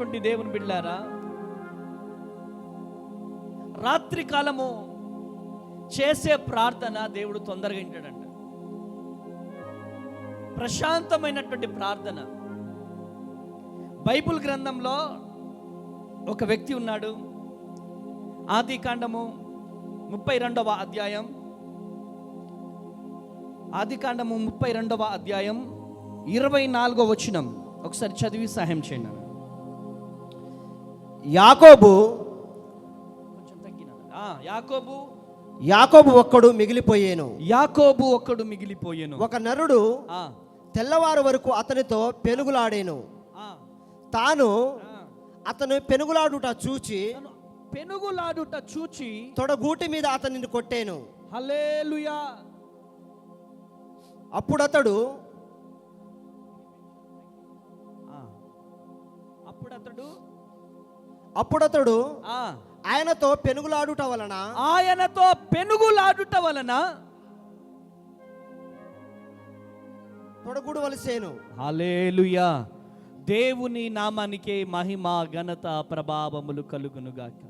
ప్రియమైనటువంటి దేవుని బిడ్డలారా, రాత్రి కాలము చేసే ప్రార్థన దేవుడు తొందరగా వింటాడంట. ప్రశాంతమైనటువంటి ప్రార్థన. బైబిల్ గ్రంథంలో ఒక వ్యక్తి ఉన్నాడు. ఆది కాండము 32వ అధ్యాయం, ఆది కాండము 32వ అధ్యాయం 24వ వచనం ఒకసారి చదివి సహాయం చేయండి. యాకోబు కొంచెం తగ్గిన యాకోబు యాకోబు ఒక్కడు మిగిలిపోయేను. యాకోబు ఒక్కడు మిగిలిపోయేను. ఒక నరుడు తెల్లవారు వరకు అతనితో పెనుగులాడేను. తాను అతను పెనుగులాడుట చూచి తొడగూటి మీద అతనిని కొట్టేను. హల్లెలూయా. అప్పుడతడు ఆయనతో పెనుగులాడుట వలన తొడగూడవలసేను. హల్లెలూయా. దేవుని నామానికే మహిమ, ఘనత, ప్రభావములు కలుగునుగాక.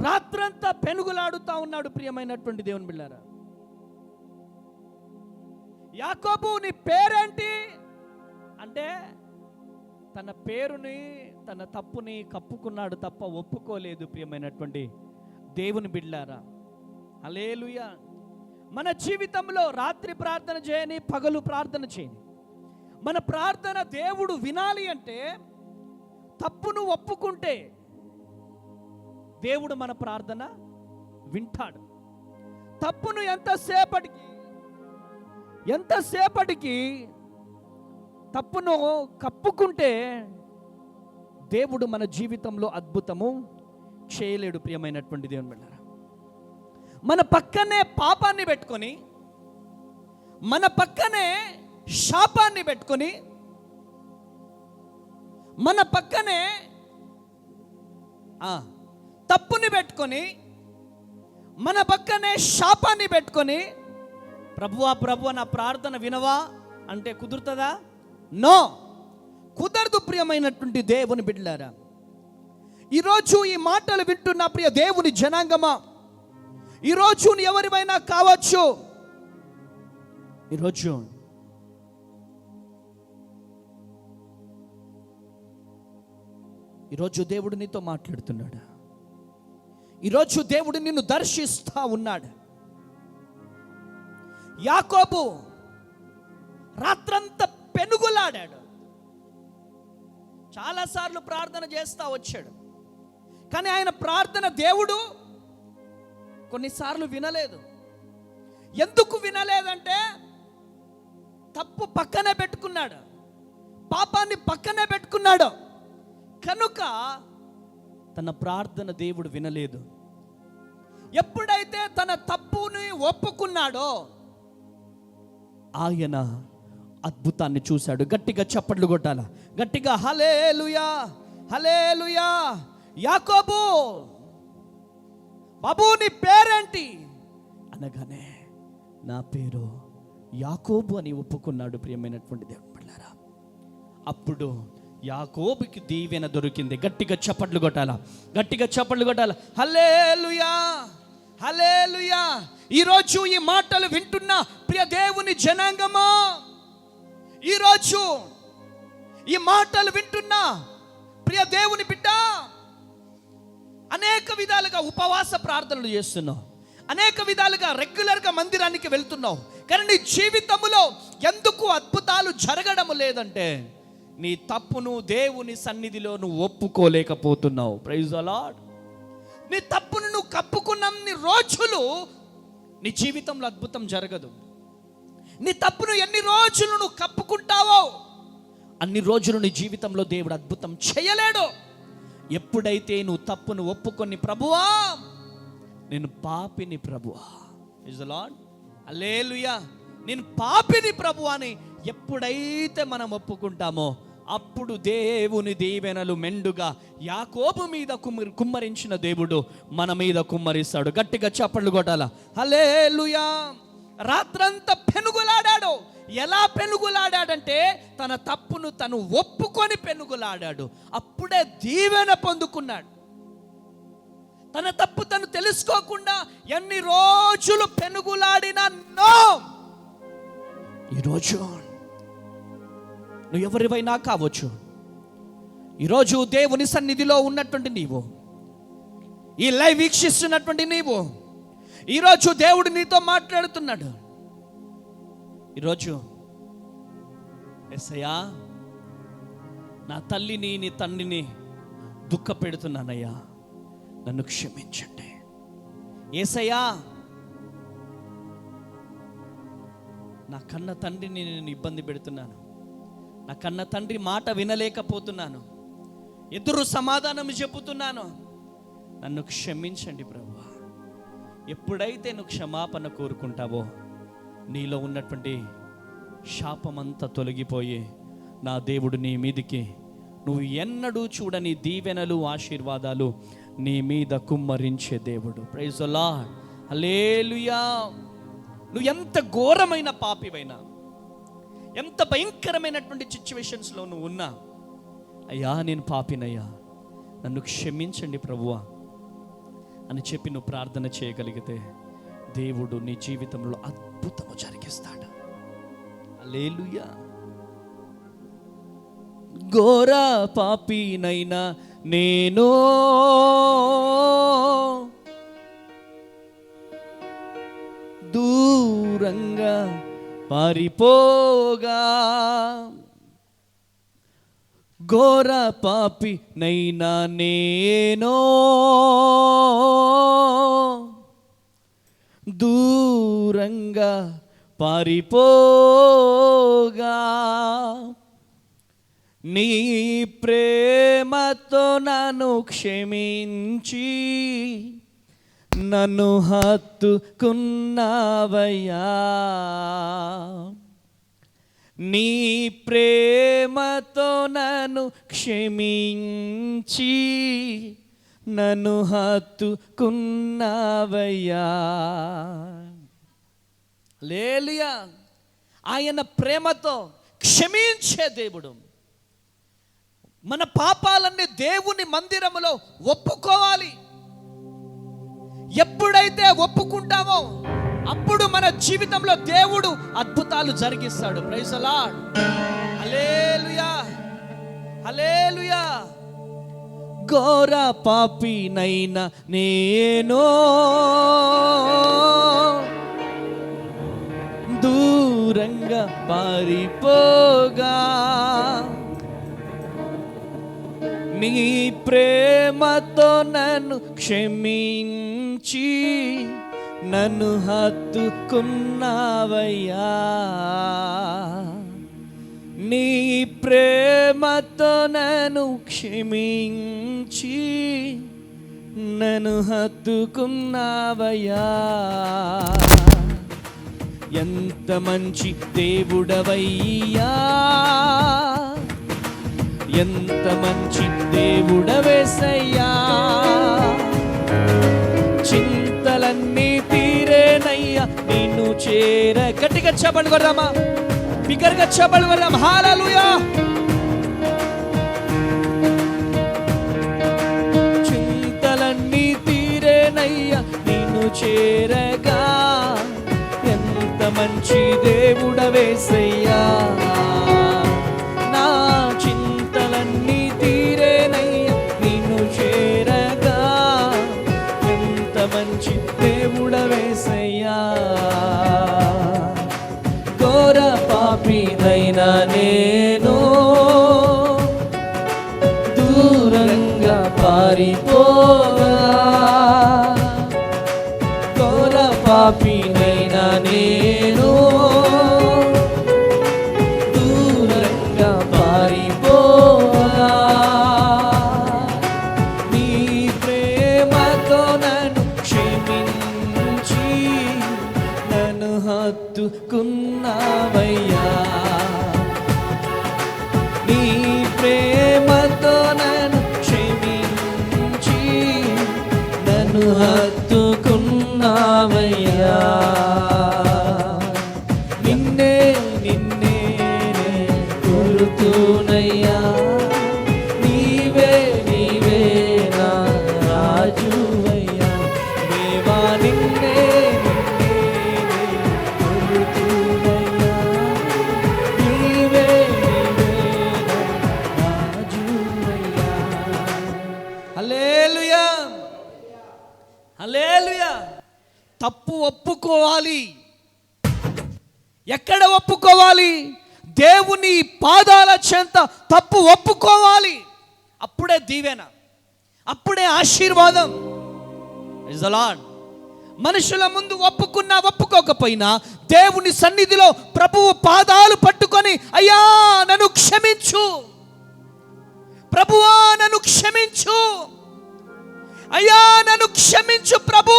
రాత్రంతా పెనుగులాడుతా ఉన్నాడు. ప్రియమైనటువంటి దేవుని బిడ్డలారా, యాకోబు నీ పేరేంటి అంటే తన పేరుని, తన తప్పుని కప్పుకున్నాడు తప్ప ఒప్పుకోలేదు. ప్రియమైనటువంటి దేవుని బిడ్డలారా, హల్లెలూయా. మన జీవితంలో రాత్రి ప్రార్థన చేయని, పగలు ప్రార్థన చేయని, మన ప్రార్థన దేవుడు వినాలి అంటే తప్పును ఒప్పుకుంటే దేవుడు మన ప్రార్థన వింటాడు. తప్పును ఎంతసేపటికి తప్పును కప్పుకుంటే దేవుడు మన జీవితంలో అద్భుతము చేయలేడు. ప్రియమైనటువంటి దేవుని బిడ్డలారా, మన పక్కనే పాపాన్ని పెట్టుకొని, మన పక్కనే శాపాన్ని పెట్టుకొని, మన పక్కనే తప్పుని పెట్టుకొని, మన పక్కనే శాపాన్ని పెట్టుకొని, ప్రభువా నా ప్రార్థన వినవా అంటే కుదురుతుందా? నో, కుదరదు. ప్రియమైనటువంటి దేవుని బిడ్డలారా, ఈరోజు ఈ మాటలు వింటున్న ప్రియ దేవుని జనాంగమా, ఈరోజు ఎవరివైనా కావచ్చు, ఈరోజు దేవుడు నీతో మాట్లాడుతున్నాడు. ఈరోజు దేవుడు నిన్ను దర్శిస్తా ఉన్నాడు. యాకోబు రాత్రంతా పెనుగులాడాడు. చాలాసార్లు ప్రార్థన చేస్తా వచ్చాడు, కానీ ఆయన ప్రార్థన దేవుడు కొన్నిసార్లు వినలేదు. ఎందుకు వినలేదంటే తప్పు పక్కనే పెట్టుకున్నాడు, పాపాన్ని పక్కనే పెట్టుకున్నాడు కనుక తన ప్రార్థన దేవుడు వినలేదు. ఎప్పుడైతే తన తప్పుని ఒప్పుకున్నాడో ఆయన అద్భుతాన్ని చూశాడు. గట్టిగా చప్పట్లు కొట్టాల, గట్టిగా హల్లెలూయా, హల్లెలూయా. యాకోబు, బాబు నీ పేరేంటి అనగానే నా పేరు యాకోబు అని ఒప్పుకున్నాడు. ప్రియమైనటువంటి దేవుని బిడ్డలారా, అప్పుడు యాకోబుకి దీవెన దొరికింది. గట్టిగా చప్పట్లు కొట్టాల, గట్టిగా చప్పట్లు కొట్టాల. హల్లెలూయా, హల్లెలూయా. ఈరోజు ఈ మాటలు వింటున్న ప్రియ దేవుని జనాంగమా, ఈరోజు ఈ మాటలు వింటున్న ప్రియ దేవుని బిడ్డ, అనేక విధాలుగా ఉపవాస ప్రార్థనలు చేస్తున్నావు, అనేక విధాలుగా రెగ్యులర్గా మందిరానికి వెళ్తున్నావు, కానీ నీ జీవితంలో ఎందుకు అద్భుతాలు జరగడం లేదంటే నీ తప్పును దేవుని సన్నిధిలో నువ్వు ఒప్పుకోలేకపోతున్నావు. Praise the lord. నీ తప్పును నువ్వు కప్పుకున్నన్ని రోజులు నీ జీవితంలో అద్భుతం జరగదు. నీ తప్పును ఎన్ని రోజులు నువ్వు కప్పుకుంటావో అన్ని రోజులు నీ జీవితంలో దేవుడు అద్భుతం చేయలేడు. ఎప్పుడైతే నువ్వు తప్పును ఒప్పుకొని, ప్రభువా నేను పాపిని ప్రభువా, ప్రైజ్ ది లార్డ్, హల్లెలూయా, నేను పాపిని ప్రభువా అని ఎప్పుడైతే మనం ఒప్పుకుంటామో అప్పుడు దేవుని దీవెనలు మెండుగా యాకోబు మీద కుమ్మరించిన దేవుడు మన మీద కుమ్మరిస్తాడు. గట్టిగా చప్పట్లు కొట్టాల, హల్లెలూయా. రాత్రంతా పెనుగులాడాడు. ఎలా పెనుగులాడాడంటే తన తప్పును తను ఒప్పుకొని పెనుగులాడాడు. అప్పుడే దీవెన పొందుకున్నాడు. తన తప్పు తను తెలుసుకోకుండా ఎన్ని రోజులు పెనుగులాడినా నో. ఈరోజు నువ్వు ఎవరివైనా కావచ్చు. ఈరోజు దేవుని సన్నిధిలో ఉన్నటువంటి నీవు, ఈ లైవ్ వీక్షిస్తున్నటువంటి నీవు, ఈరోజు దేవుడు నీతో మాట్లాడుతున్నాడు. ఈరోజు యేసయ్యా, నా తల్లిని నీ తండ్రిని దుఃఖ పెడుతున్నానయ్యా, నన్ను క్షమించండి. యేసయ్యా, నా కన్న తండ్రిని నేను ఇబ్బంది పెడుతున్నాను, నా కన్న తండ్రి మాట వినలేకపోతున్నాను, ఎదురు సమాధానం చెబుతున్నాను, నన్ను క్షమించండి ప్రభువా. ఎప్పుడైతే నువ్వు క్షమాపణ కోరుకుంటావో నీలో ఉన్నటువంటి శాపమంతా తొలగిపోయి నా దేవుడు నీ మీదికి నువ్వు ఎన్నడూ చూడని దీవెనలు ఆశీర్వాదాలు నీ మీద కుమ్మరించే దేవుడు. ప్రైజ్ ది లార్డ్, హల్లెలూయా. నువ్వు ఎంత ఘోరమైన పాపివైనా, ఎంత భయంకరమైనటువంటి సిచ్యువేషన్స్లో నువ్వు ఉన్నా, అయ్యా నేను పాపినయ్యా, నన్ను క్షమించండి ప్రభువా అని చెప్పి నువ్వు ప్రార్థన చేయగలిగితే దేవుడు నీ జీవితంలో అద్భుతము జరిగిస్తాడు. హల్లెలూయా. ఘోర పాపినైనా నేను దూరంగా పారిపోగా, ఘోర పాపినైనా నేను దూరంగా పారిపోగా, నీ ప్రేమతో నన్ను క్షమించి నన్ను హత్తుకున్నావయ్యా. నీ ప్రేమతో నన్ను క్షమించి నన్ను హత్తుకున్నావయ్యా. హల్లెలూయా. ఆయన ప్రేమతో క్షమించే దేవుడు. మన పాపాలన్నీ దేవుని మందిరములో ఒప్పుకోవాలి. ఎప్పుడైతే ఒప్పుకుంటామో అప్పుడు మన జీవితంలో దేవుడు అద్భుతాలు జరిగిస్తాడు. ప్రైజ్ ది లార్డ్, హల్లెలూయా, హల్లెలూయా. ఘోర పాపినైనా నేను దూరంగా పారిపోగా, నీ ప్రేమతో నన్ను క్షమించి నన్ను హత్తుకున్నావయ్యా. నీ ప్రేమతో నన్ను క్షమించి నన్ను హత్తుకున్నావయ్యా. ఎంత మంచి దేవుడవయ్యా, ఎంత మంచి దేవుడవేసయ్యా. చింతలన్నీ తీరేనయ్యా నిన్ను చేర. గట్టిగా చప్పట్లు కొడదామా, బిగ్గరగా చప్పట్లు కొడదాం. హల్లెలూయా. చింతలన్నీ తీరేనయ్యా నిన్ను చేరగా, ఎంత మంచి దేవుడవేసయ్యా. నా చింతలన్నీ తీరేనయ్యా నిన్ను చేరగా, ఎంత మంచి దేవుడవేసయ్యా. ఘోర పాపినైనా నేను దూరంగా పారిపోగా, ఘోర పాపినైనా నేను దూరంగా పారిపోగా, నీ ప్రేమతో నన్ను క్షమించి నన్ను హత్తుకున్నావయ్యా. నీ ప్రేమతో నన్ను క్షమించి నన్ను హత్తుకున్నావయ్యా. తప్పు ఒప్పుకోవాలి. ఎక్కడ ఒప్పుకోవాలి? దేవుని పాదాల చెంత తప్పు ఒప్పుకోవాలి. అప్పుడే దీవెన, అప్పుడే ఆశీర్వాదం. Praise the lord. మనుషుల ముందు ఒప్పుకున్నా ఒప్పుకోకపోయినా దేవుని సన్నిధిలో ప్రభువు పాదాలు పట్టుకొని, అయ్యా నన్ను క్షమించు, ప్రభువా నన్ను క్షమించు, అయ్యా నన్ను క్షమించు ప్రభు,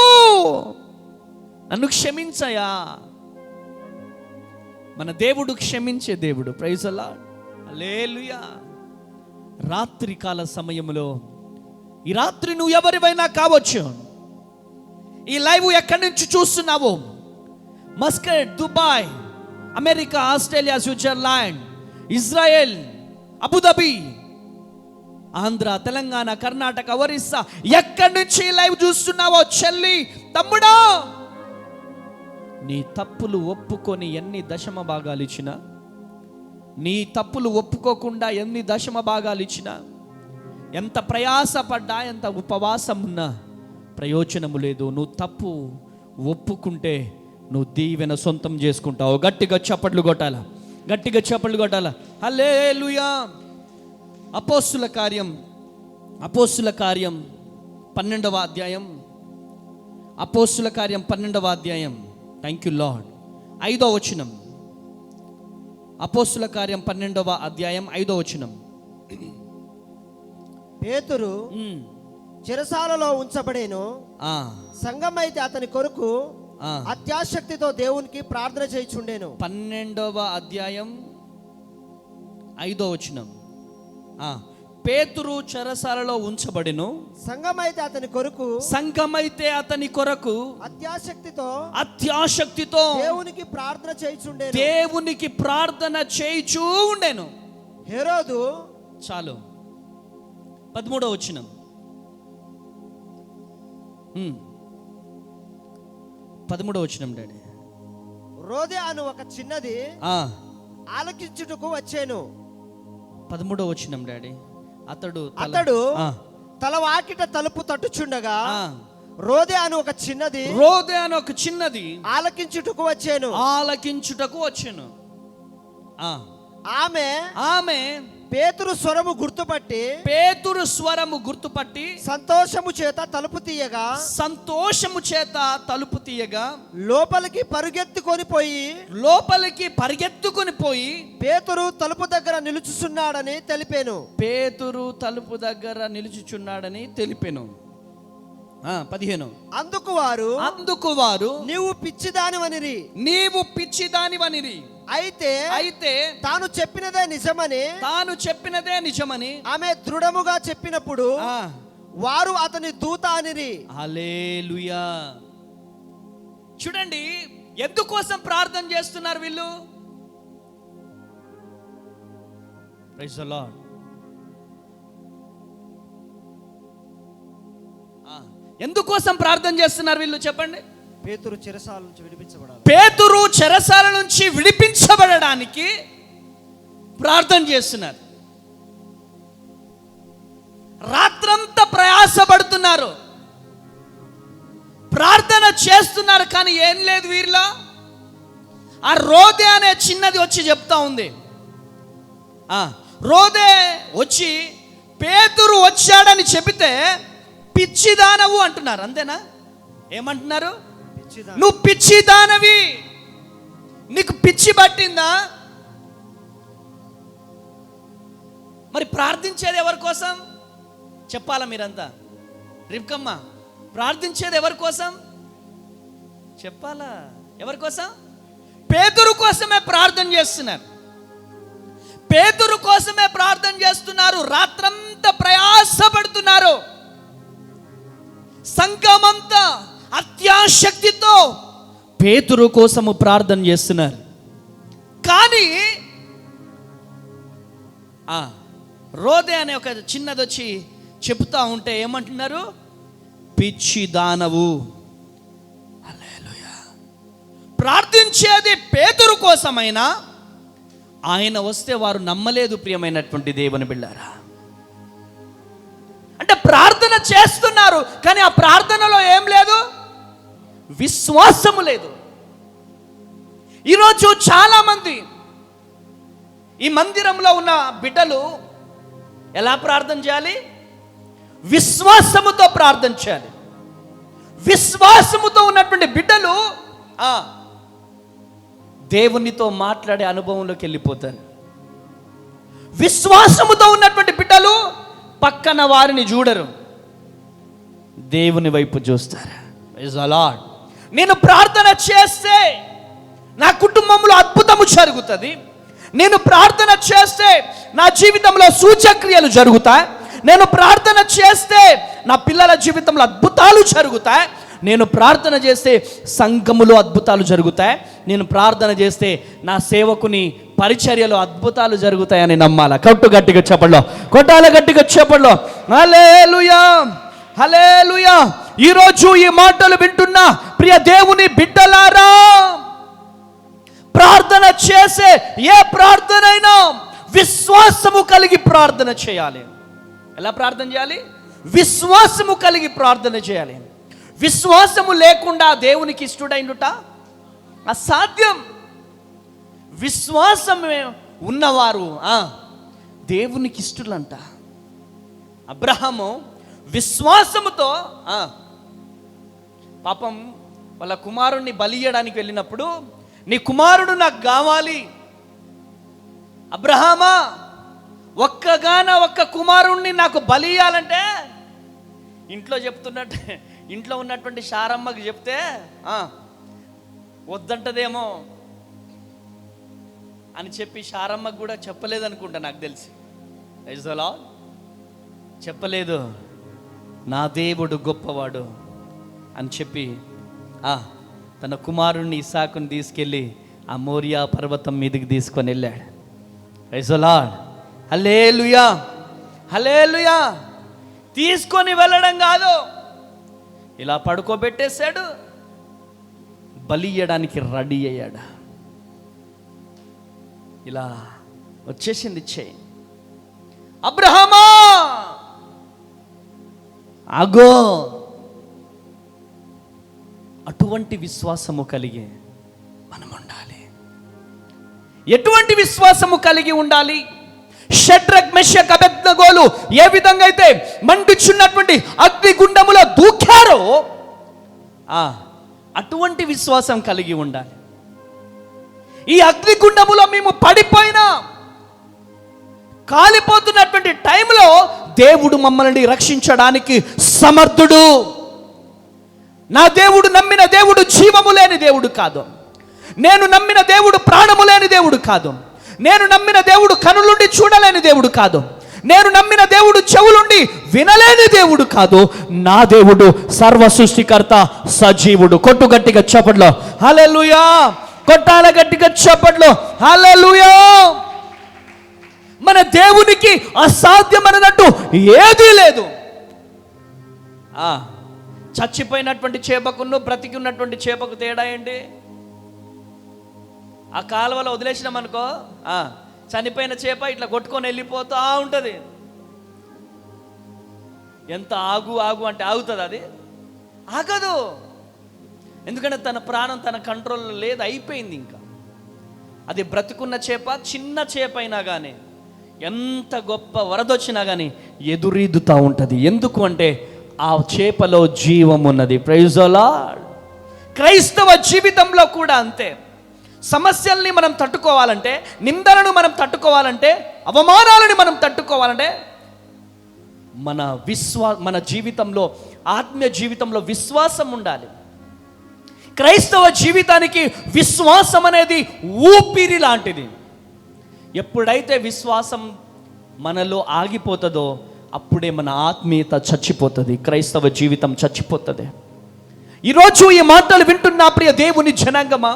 నన్ను క్షమించయ్యా. మన దేవుడు క్షమించే దేవుడు. Praise the Lord. హల్లెలూయా. రాత్రి కాల సమయంలో, ఈ రాత్రి నువ్వు ఎవరివైనా కావచ్చు, ఈ లైవ్ ఎక్కడి నుంచి చూస్తున్నావు? Muscat, Dubai, America, Australia, Switzerland, Israel, Abu Dhabi, Andhra, Telangana, Karnataka, Orissa, ఎక్కడి నుంచి లైవ్ చూస్తున్నావో చెల్లి, తమ్ముడా, నీ తప్పులు ఒప్పుకొని ఎన్ని దశమ భాగాలు ఇచ్చినా, నీ తప్పులు ఒప్పుకోకుండా ఎన్ని దశమ భాగాలు ఇచ్చినా, ఎంత ప్రయాసపడ్డా, ఎంత ఉపవాసం ఉన్నా ప్రయోజనము లేదు. నువ్వు తప్పు ఒప్పుకుంటే నువ్వు దీవెన సొంతం చేసుకుంటావు. గట్టిగా చప్పట్లు కొట్టాల, గట్టిగా చప్పట్లు కొట్టాల. హల్లెలూయా. అపోస్తుల కార్యం 12వ అధ్యాయం, అపోస్తుల కార్యం 12వ అధ్యాయం. Thank you lord. 5వ వచనం. అపోస్తుల కార్యం 12వ అధ్యాయం 5వ వచనం. పేతురు చెరసాలలో ఉంచబడేను. సంఘం అయితే అతని కొరకు అత్యాశక్తితో దేవునికి ప్రార్థన చేయుచుండెను. 12వ అధ్యాయం 5వ వచనం. పేతురు చెరసాలలో ఉంచబడెను. సంఘమైతే అతని కొరకు అత్యాశక్తితో దేవునికి ప్రార్థన చేయుచుండెను. దేవునికి ప్రార్థన చేయుచూ ఉండెను. హెరోదు, చాలు. 13వ వచనం. 13వ వచనం డాడీ. రోదే అను ఒక చిన్నది ఆలకించుటకు వచ్చాను. 13వ వచనం డాడీ. అతడు తల వాకిట తలుపు తట్టుచుండగా రోదే అను ఒక చిన్నది ఆలకించుటకు వచ్చాను. ఆమె పేతురు స్వరము గుర్తుపట్టి సంతోషము చేత తలుపు తీయగా లోపలికి పరిగెత్తుకొని పోయి పేతురు తలుపు దగ్గర నిలుచుచున్నాడని తెలిపెను. 15. అందుకు వారు నీవు పిచ్చిదానివనిరి. అయితే తాను చెప్పినదే నిజమని ఆమె దృఢముగా చెప్పినప్పుడు వారు అతని దూత అనిరి. హల్లెలూయా. చూడండి, ఎందుకోసం ప్రార్థన చేస్తున్నారు వీళ్ళు? Praise the lord. ఎందుకోసం ప్రార్థన చేస్తున్నారు వీళ్ళు చెప్పండి? పేతురు చెరసాల నుంచి విడిపించబడడానికి ప్రార్థన చేస్తున్నారు. రాత్రంతా ప్రయాసపడుతున్నారు, ప్రార్థన చేస్తున్నారు. కానీ ఏం లేదు వీరిలో. ఆ రోదే అనే చిన్నది వచ్చి చెప్తా ఉంది. రోదే వచ్చి పేతురు వచ్చాడని చెబితే పిచ్చిదానవు అంటున్నారు. అంతేనా? ఏమంటున్నారు? నువ్వు పిచ్చిదానవి, నీకు పిచ్చి పట్టిందా? మరి ప్రార్థించేది ఎవరి కోసం చెప్పాలా? మీరంతా రిబ్కమ్మ ప్రార్థించేది ఎవరి కోసం చెప్పాలా? ఎవరి కోసం? పేతురు కోసమే ప్రార్థన చేస్తున్నారు. రాత్రంతా ప్రయాసపడుతున్నారు. సంఘమంతా అత్యాశక్తితో పేతురు కోసము ప్రార్థన చేస్తున్నారు. కానీ రోదే అనే ఒక చిన్నది వచ్చి చెప్తా ఉంటే ఏమంటున్నారు? పిచ్చి దానవు. హల్లెలూయా. ప్రార్థించేది పేతురు కోసమైనా ఆయన వస్తే వారు నమ్మలేదు. ప్రియమైనటువంటి దేవుని బిడ్డారా, అంటే ప్రార్థన చేస్తున్నారు కానీ ఆ ప్రార్థనలో ఏం లేదు, విశ్వాసము లేదు. ఈరోజు చాలామంది ఈ మందిరంలో ఉన్న బిడ్డలు ఎలా ప్రార్థన చేయాలి? విశ్వాసముతో ప్రార్థన చేయాలి. విశ్వాసముతో ఉన్నటువంటి బిడ్డలు దేవునితో మాట్లాడే అనుభవంలోకి వెళ్ళిపోతారు. విశ్వాసముతో ఉన్నటువంటి బిడ్డలు పక్కన వారిని చూడరు, దేవుని వైపు చూస్తారు. Praise the lord. నేను ప్రార్థన చేస్తే నా కుటుంబంలో అద్భుతము జరుగుతుంది. నేను ప్రార్థన చేస్తే నా జీవితంలో సూచక్రియలు జరుగుతాయి. నేను ప్రార్థన చేస్తే నా పిల్లల జీవితంలో అద్భుతాలు జరుగుతాయి. నేను ప్రార్థన చేస్తే సంఘములో అద్భుతాలు జరుగుతాయి. నేను ప్రార్థన చేస్తే నా సేవకుని పరిచర్యలో అద్భుతాలు జరుగుతాయని నమ్మాల. కట్టు గట్టిగా చెప్పట్లో, కొట్టాల గట్టిగా చెప్పట్లో. హల్లెలూయా, హల్లెలూయా. ఈరోజు ఈ మాటలు వింటున్న ప్రియ దేవుని బిడ్డలారా, ప్రార్థన చేసే ఏ ప్రార్థన అయినా విశ్వాసము కలిగి ప్రార్థన చేయాలి. ఎలా ప్రార్థన చేయాలి? విశ్వాసము కలిగి ప్రార్థన చేయాలి. విశ్వాసము లేకుండా దేవునికి ఇష్టడైనట అసాధ్యం. విశ్వాసమే ఉన్నవారు దేవునికి ఇష్టలంట. అబ్రహాము విశ్వాసముతో పాపం వాళ్ళ కుమారుణ్ణి బలియడానికి వెళ్ళినప్పుడు, నీ కుమారుడు నాకు కావాలి అబ్రహామా, ఒక్క కుమారుణ్ణి నాకు బలియాలంటే, ఇంట్లో చెప్తున్నట్టు ఇంట్లో ఉన్నటువంటి శారమ్మకి చెప్తే వద్దంటదేమో అని చెప్పి శారమ్మకు కూడా చెప్పలేదనుకుంటా, నాకు తెలిసి. Praise the lord. చెప్పలేదు, నా దేవుడు గొప్పవాడు అని చెప్పి తన కుమారుణ్ణి ఇస్సాకుని తీసుకెళ్ళి ఆ మోరియా పర్వతం మీదకి తీసుకొని వెళ్ళాడు. Praise the Lord. Hallelujah, hallelujah. తీసుకొని వెళ్ళడం కాదు, ఇలా పడుకోబెట్టేశాడు, బలి ఇయ్యడానికి రెడీ అయ్యాడు. ఇలా వచ్చేసింది చెయ్యి. అబ్రహామా ఆగో. అటువంటి విశ్వాసము కలిగి మనం ఉండాలి. ఎటువంటి విశ్వాసము కలిగి ఉండాలి? షడ్రక్, మెషక్, అబేద్నెగోలు ఏ విధంగా అయితే మండుచున్నటువంటి అగ్నిగుండములో దూకారో అటువంటి విశ్వాసం కలిగి ఉండాలి. ఈ అగ్నిగుండములో మేము పడిపోయినా, కాలిపోతున్నటువంటి టైంలో దేవుడు మమ్మల్ని రక్షించడానికి సమర్థుడు. నా దేవుడు నమ్మిన దేవుడు జీవము లేని దేవుడు కాదు. నేను నమ్మిన దేవుడు ప్రాణము లేని దేవుడు కాదు. నేను నమ్మిన దేవుడు కనులుండి చూడలేని దేవుడు కాదు. నేను నమ్మిన దేవుడు చెవులుండి వినలేని దేవుడు కాదు. నా దేవుడు సర్వ సృష్టికర్త, సజీవుడు. కొట్టు గట్టిగా చప్పట్లో హల్లెలూయా. కొట్టాల గట్టిగా చప్పట్లో హల్లెలూయా. మన దేవునికి అసాధ్యమన్నట్టు ఏదీ లేదు. చచ్చిపోయినటువంటి చేపకును బ్రతికి ఉన్నటువంటి చేపకు తేడా ఏంటి? ఆ కాలువలో వదిలేసినాం అనుకో, చనిపోయిన చేప ఇట్లా కొట్టుకొని వెళ్ళిపోతూ ఉంటుంది. ఎంత ఆగు ఆగు అంటే ఆగుతుంది? అది ఆగదు. ఎందుకంటే తన ప్రాణం తన కంట్రోల్లో లేదు, అయిపోయింది. ఇంకా అది బ్రతుకున్న చేప, చిన్న చేప అయినా కానీ, ఎంత గొప్ప వరదొచ్చినా కానీ ఎదురీదుతూ ఉంటుంది. ఎందుకు అంటే ఆ చేపలో జీవం ఉన్నది. Praise the lord. క్రైస్తవ జీవితంలో కూడా అంతే. సమస్యల్ని మనం తట్టుకోవాలంటే, నిందలను మనం తట్టుకోవాలంటే, అవమానాలను మనం తట్టుకోవాలంటే మన జీవితంలో, ఆత్మీయ జీవితంలో విశ్వాసం ఉండాలి. క్రైస్తవ జీవితానికి విశ్వాసం అనేది ఊపిరి లాంటిది. ఎప్పుడైతే విశ్వాసం మనలో ఆగిపోతుందో అప్పుడే మన ఆత్మీయత చచ్చిపోతుంది, క్రైస్తవ జీవితం చచ్చిపోతుంది. ఈరోజు ఈ మాటలు వింటున్నా ప్రియ దేవుని జనాంగమా,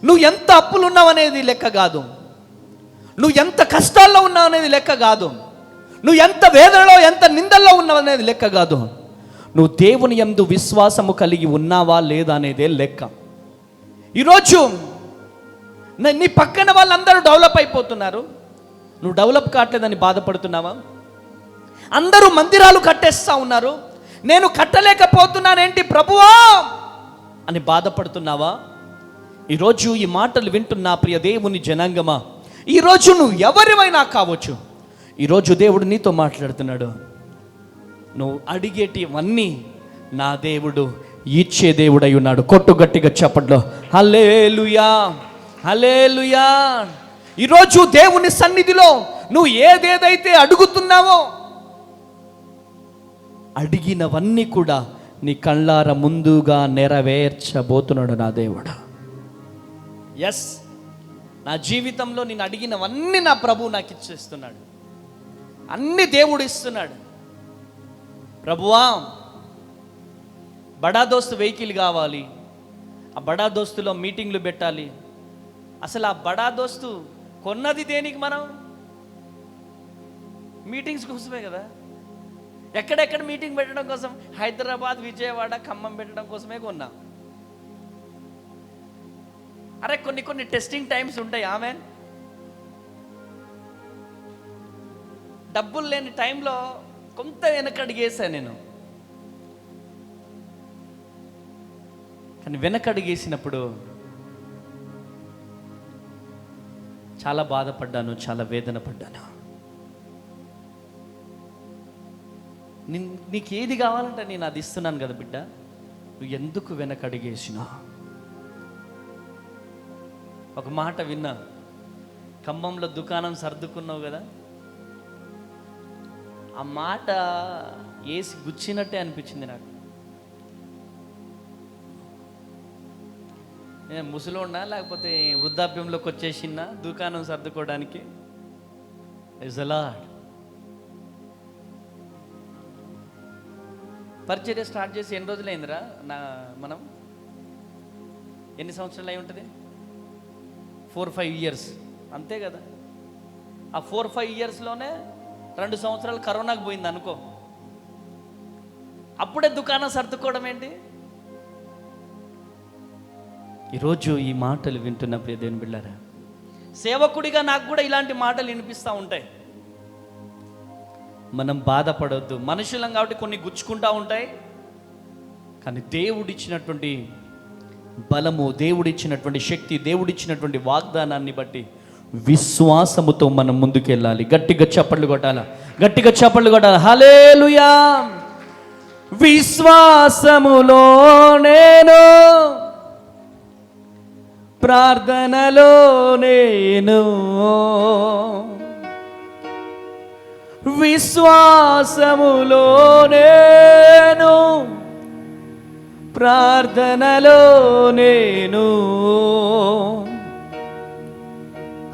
నువ్వు ఎంత అప్పులున్నావు అనేది లెక్క కాదు. నువ్వు ఎంత కష్టాల్లో ఉన్నావు అనేది లెక్క కాదు. నువ్వు ఎంత వేదనలో, ఎంత నిందల్లో ఉన్నావు అనేది లెక్క కాదు. నువ్వు దేవుని యందు విశ్వాసము కలిగి ఉన్నావా లేదా అనేదే లెక్క. ఈరోజు నీ పక్కన వాళ్ళందరూ డెవలప్ అయిపోతున్నారు, నువ్వు డెవలప్ కావట్లేదని బాధపడుతున్నావా? అందరూ మందిరాలు కట్టేస్తా ఉన్నారు, నేను కట్టలేకపోతున్నానేంటి ప్రభువా అని బాధపడుతున్నావా? ఈరోజు ఈ మాటలు వింటున్నా ప్రియ దేవుని జనాంగమా, ఈరోజు నువ్వు ఎవరివైనా కావచ్చు, ఈరోజు దేవుడు నీతో మాట్లాడుతున్నాడు. నువ్వు అడిగేటివన్నీ నా దేవుడు ఇచ్చే దేవుడై ఉన్నాడు. కొట్టు గట్టిగా చప్పట్లో హల్లెలూయా, హల్లెలూయా. ఈరోజు దేవుని సన్నిధిలో నువ్వు ఏదేదైతే అడుగుతున్నావో అడిగినవన్నీ కూడా నీ కళ్ళార ముందుగా నెరవేర్చబోతున్నాడు నా దేవుడు. ఎస్, నా జీవితంలో నేను అడిగినవన్నీ నా ప్రభు నాకు ఇచ్చేస్తున్నాడు. అన్ని దేవుడు ఇస్తున్నాడు. ప్రభువా, బడా దోస్తు వెహికల్ కావాలి, ఆ బడా దోస్తులో మీటింగ్లు పెట్టాలి. అసలు ఆ బడా దోస్తు కొన్నది దేనికి? మనం మీటింగ్స్ కోసమే కదా. ఎక్కడెక్కడ మీటింగ్ పెట్టడం కోసం, హైదరాబాద్, విజయవాడ, ఖమ్మం పెట్టడం కోసమే కొన్నా. అరే కొన్ని టెస్టింగ్ టైమ్స్ ఉంటాయి. ఆమె డబ్బులు లేని టైంలో కొంత వెనకడిగేసాను నేను. కానీ వెనకడిగేసినప్పుడు చాలా బాధపడ్డాను, చాలా వేదన పడ్డాను. నీకు ఏది కావాలంటే నేను అది ఇస్తున్నాను కదా బిడ్డ, నువ్వు ఎందుకు వెనకడిగేసినా? ఒక మాట విన్నా, ఖమ్మంలో దుకాణం సర్దుకున్నావు కదా, ఆ మాట వేసి గుచ్చినట్టే అనిపించింది నాకు. నేను ముసలోన్నా లేకపోతే వృద్ధాప్యంలోకి వచ్చేసినా దుకాణం సర్దుకోవడానికి? Is a Lord. పరిచర్య స్టార్ట్ చేసి ఎన్ని రోజులైందిరా? మనం ఎన్ని సంవత్సరాలు అయి ఉంటుంది? 4-5 ఇయర్స్ అంతే కదా. ఆ 4-5 ఇయర్స్లోనే 2 సంవత్సరాలు కరోనాకు పోయింది అనుకో. అప్పుడే దుకాణం సర్దుకోవడం ఏంటి? ఈరోజు ఈ మాటలు వింటున్న ప్రియ దేవుని బిడ్డలారా, సేవకుడిగా నాకు కూడా ఇలాంటి మాటలు వినిపిస్తూ ఉంటాయి. మనం బాధపడొద్దు. మనుషులం కాబట్టి కొన్ని గుచ్చుకుంటూ ఉంటాయి. కానీ దేవుడిచ్చినటువంటి బలము, దేవుడిచ్చినటువంటి శక్తి, దేవుడిచ్చినటువంటి వాగ్దానాన్ని బట్టి విశ్వాసముతో మనం ముందుకెళ్ళాలి. గట్టిగా చప్పట్లు కొట్టాలి, గట్టిగా చప్పట్లు కొట్టాలి. హల్లెలూయా. విశ్వాసములో నేను, ప్రార్థనలో నేను, విశ్వాసములో నేను, ప్రార్థనలో నేను.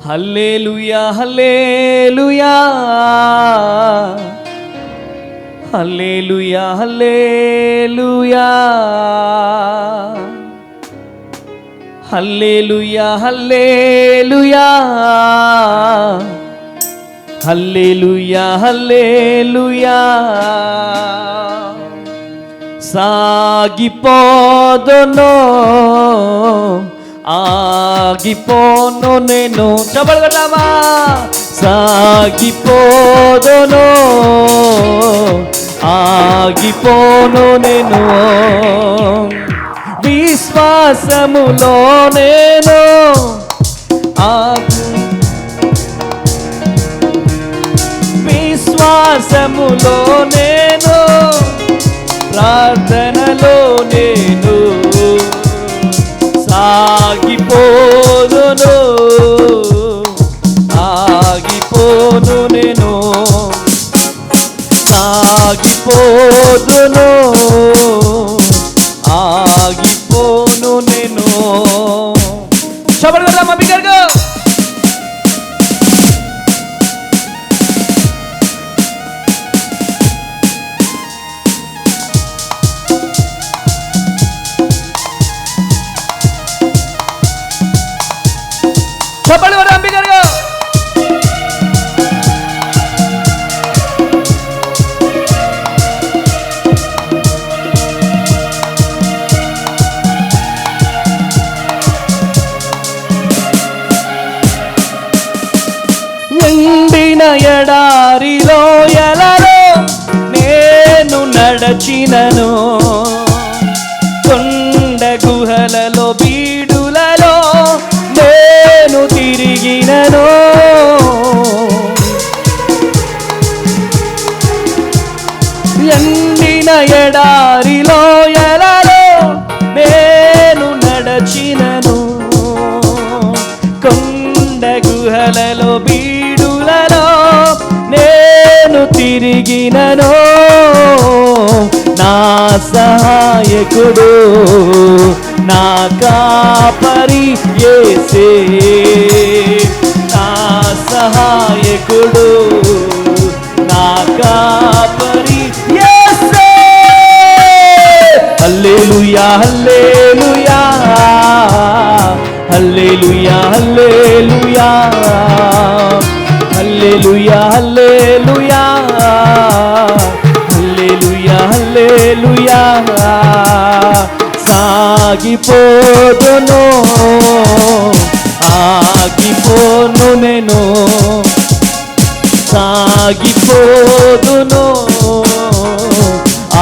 హల్లెలూయా, హల్లెలూయా, హల్లెలూయా, హల్లెలూయా, హల్లెలూయా, హల్లెలూయా, హల్లెలూయా, హల్లెలూయా. సాగిపోదును, ఆగిపోను నేను. చెప్పగలమా? సాగిపోదును, ఆగిపోను నేను. విశ్వాసములో నేను, విశ్వాసములో నేను, ప్రార్థనలో నేను. సాగిపోదును, ఆగిపోను నేను. సాగిపోదును, ఆగిపోను నేను. చెప్పగలరా మమ్మీ గారు? చెప్పండి మరి అంబి గారు. నిండిన ఎడారిలో ఎలలో నేను నడచినను, కొండ గుహ గుహలలో బీడులలో నేను తిరిగినను, ఎండిన ఎడారిలో ఎలలో నేను నడచినను, కొండ గుహలలో బీడులలో నేను తిరిగినను, నా సహాయకుడు నా కాపరి యేసే, నా సహాయకుడు నా కాపరి యేసే. హల్లెలూయా హల్లెలూయా హల్లెలూయా హల్లెలూయా హల్లెలూయా హల్లెలూయా హల్లెలూయా హల్లెలూయా. సాగిపోదును ఆగిపోను నేను, సాగిపోదును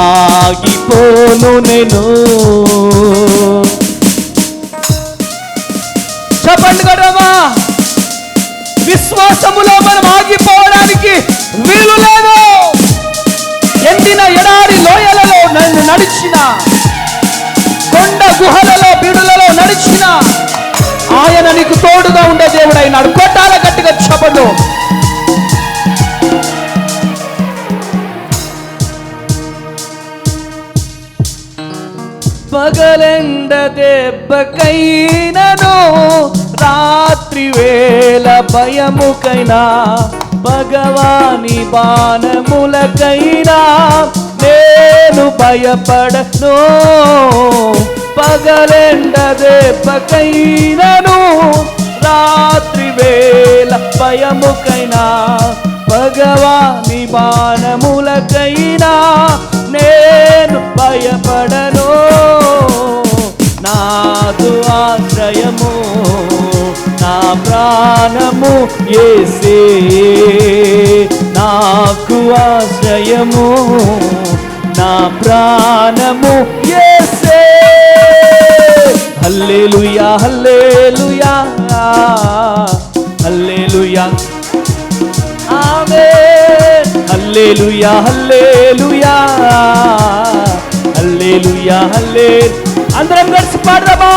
ఆగిపోను నేను. చెప్పండి కదమ్మా, విశ్వాసములో మనం ఆగిపోవడానికి వీలు లేదు. ఎండిన ఎడారి లోయలలో నన్ను నడిచిన, కొండ గుహలలో బీడులలో నడిచిన ఆయన నీకు తోడుగా ఉండే దేవుడు అయినాడు. కొట్టాల గట్టిగా చెప్పండు. పగలెండ దెబ్బకైనను, రాత్రి వేళ భయముకైనా, భగవాని బాణములకైనా నేను భయపడను. పగలెండ దెబ్బకైనను, రాత్రి వేళ భయముకైనా, భగవాని బాణములకైనా నేను భయపడను. నాదు ఆశ్రయము నా ప్రాణము యేసే, నాకు ఆశ్రయము నా ప్రాణము యేసే. హల్లెలూయా హల్లెలూయా హల్లెలూయా ఆమేన్. హల్లెలూయా హల్లెలూయా హల్లెలూయా హల్లెలూయా. అందరం కలిసి పాడదామా.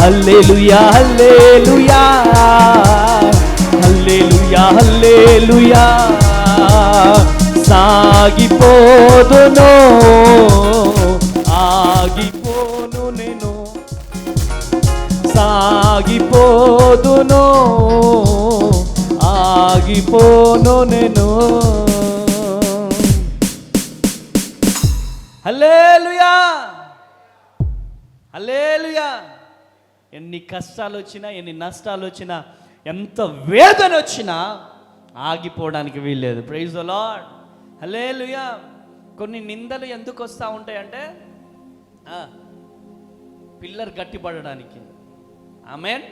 హల్లెలూయా హల్లెలూయా హల్లెలూయా హల్లెలూయా. సాగిపోదును ఆగిపోను నేను, సాగిపోదును ఆగిపోను నేను. హల్లెలూయా హల్లెలూయా. ఎన్ని కష్టాలు వచ్చినా, ఎన్ని నష్టాలు వచ్చినా, ఎంత వేదన వచ్చినా ఆగిపోవడానికి వీల్లేదు. Praise the Lord. హల్లెలూయా. కొన్ని నిందలు ఎందుకు వస్తూ ఉంటాయంటే పిల్లర్ గట్టిపడడానికి. ఆమేన్.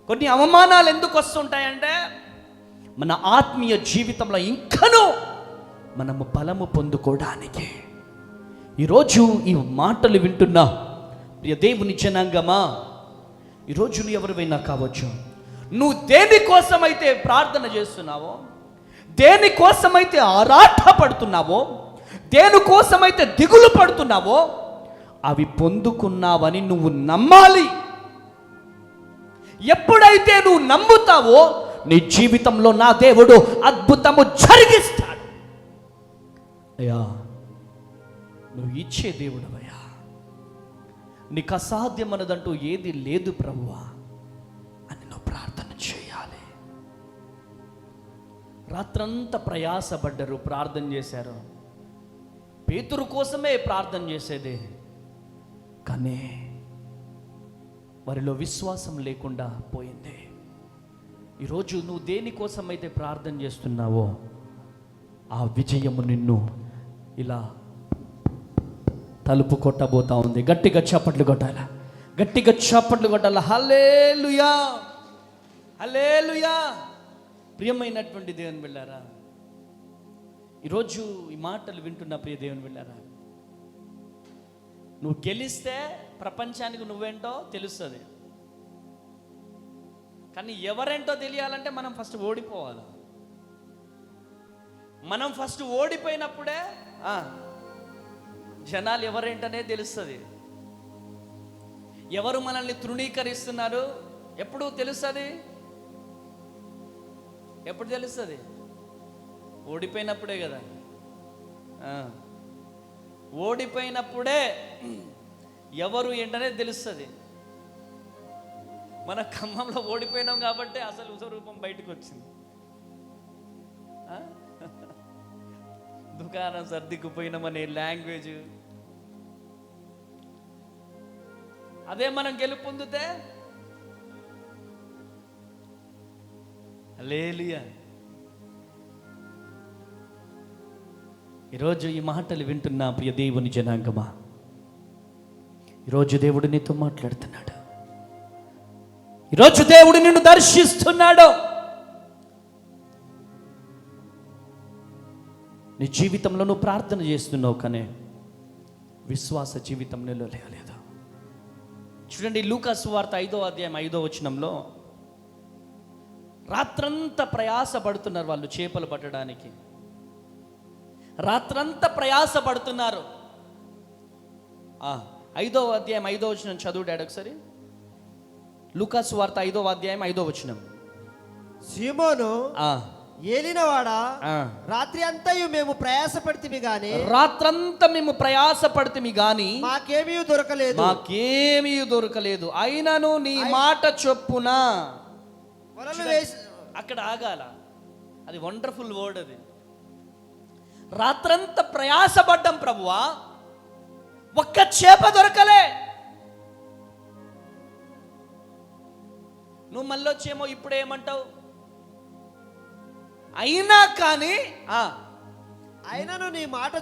కొన్ని అవమానాలు ఎందుకు వస్తుంటాయంటే మన ఆత్మీయ జీవితంలో ఇంకనూ మనము బలము పొందుకోవడానికి. ఈరోజు ఈ మాటలు వింటున్నా ప్రియ దేవుని జనాంగమా, ఈరోజు నువ్వు ఎవరివైనా కావచ్చు, నువ్వు దేనికోసమైతే ప్రార్థన చేస్తున్నావో, దేనికోసమైతే ఆరాటపడుతున్నావో, దేనికోసమైతే దిగులు పడుతున్నావో అవి పొందుకున్నావని నువ్వు నమ్మాలి. ఎప్పుడైతే నువ్వు నమ్ముతావో నీ జీవితంలో నా దేవుడు అద్భుతము జరిగిస్తాడు. అయ్యా, నువ్వు ఇచ్చే దేవుడవయ్యా, నీకు అసాధ్యమన్నదంటూ ఏది లేదు ప్రభువా అని నువ్వు ప్రార్థన చేయాలి. రాత్రంతా ప్రయాసపడ్డారు, ప్రార్థన చేశారు. పేతురు కోసమే ప్రార్థన చేసేది, కానీ వారిలో విశ్వాసం లేకుండా పోయింది. ఈరోజు నువ్వు దేనికోసమైతే ప్రార్థన చేస్తున్నావో ఆ విజయము నిన్ను ఇలా తలుపు కొట్టబోతా ఉంది. గట్టిగా చప్పట్లు కొట్టాల, గట్టిగా చప్పట్లు కొట్టాల. హల్లెలూయా హల్లెలూయా. ప్రియమైనటువంటి దేవుని బిడ్డలారా, ఈరోజు ఈ మాటలు వింటున్న ప్రియ దేవుని బిడ్డలారా, నువ్వు గెలిస్తే ప్రపంచానికి నువ్వేంటో తెలుస్తుంది. కానీ ఎవరేంటో తెలియాలంటే మనం ఫస్ట్ ఓడిపోవాలి. మనం ఫస్ట్ ఓడిపోయినప్పుడే జనాలు ఎవరేంటనే తెలుస్తుంది. ఎవరు మనల్ని తృణీకరిస్తున్నారు ఎప్పుడు తెలుస్తుంది? ఎప్పుడు తెలుస్తుంది? ఓడిపోయినప్పుడే కదా. ఓడిపోయినప్పుడే ఎవరు ఏంటనే తెలుస్తుంది. మన ఖమ్మంలో ఓడిపోయినాం కాబట్టి అసలు స్వరూపం బయటకు వచ్చింది. దుకాణం సర్దిక్కుపోయినామనే లాంగ్వేజ్. అదే మనం గెలుపొందితే హల్లెలూయా. ఈరోజు ఈ మాటలు వింటున్న ప్రియ దేవుని జనాంగమా, ఈరోజు దేవుడు నీతో మాట్లాడుతున్నాడు. ఈరోజు దేవుడు నిన్ను దర్శిస్తున్నాడు. నీ జీవితంలో నువ్వు ప్రార్థన చేస్తున్నావు, కానీ విశ్వాస జీవితం నీలో లేదు. చూడండి, లూకా సువార్త 5వ అధ్యాయం 5వ వచనంలో రాత్రంతా ప్రయాస పడుతున్నారు వాళ్ళు చేపలు పట్టడానికి. రాత్రంతా ప్రయాస పడుతున్నారు. 5వ అధ్యాయం 5వ వచనం చదువు డాడీ ఒకసారి. లూకా సువార్త 5వ అధ్యాయం 5వ వచనం. సీమోను ఏలినవాడా, రాత్రి అంతయు మేము ప్రయాసపడితిమి గాని మాకేమీ దొరకలేదు. అయినను నీ మాట చొప్పున వలలు వేసి. అక్కడ ఆగాల, అది వండర్ఫుల్ వర్డ్. అది రాత్రంతా ప్రయాసపడ్డం ప్రభువా, ఒక్క చేప దొరకలే. నువ్వు మళ్ళీ వచ్చేమో ఇప్పుడేమంటావు? అయినా కానీ అయినను నీ మాట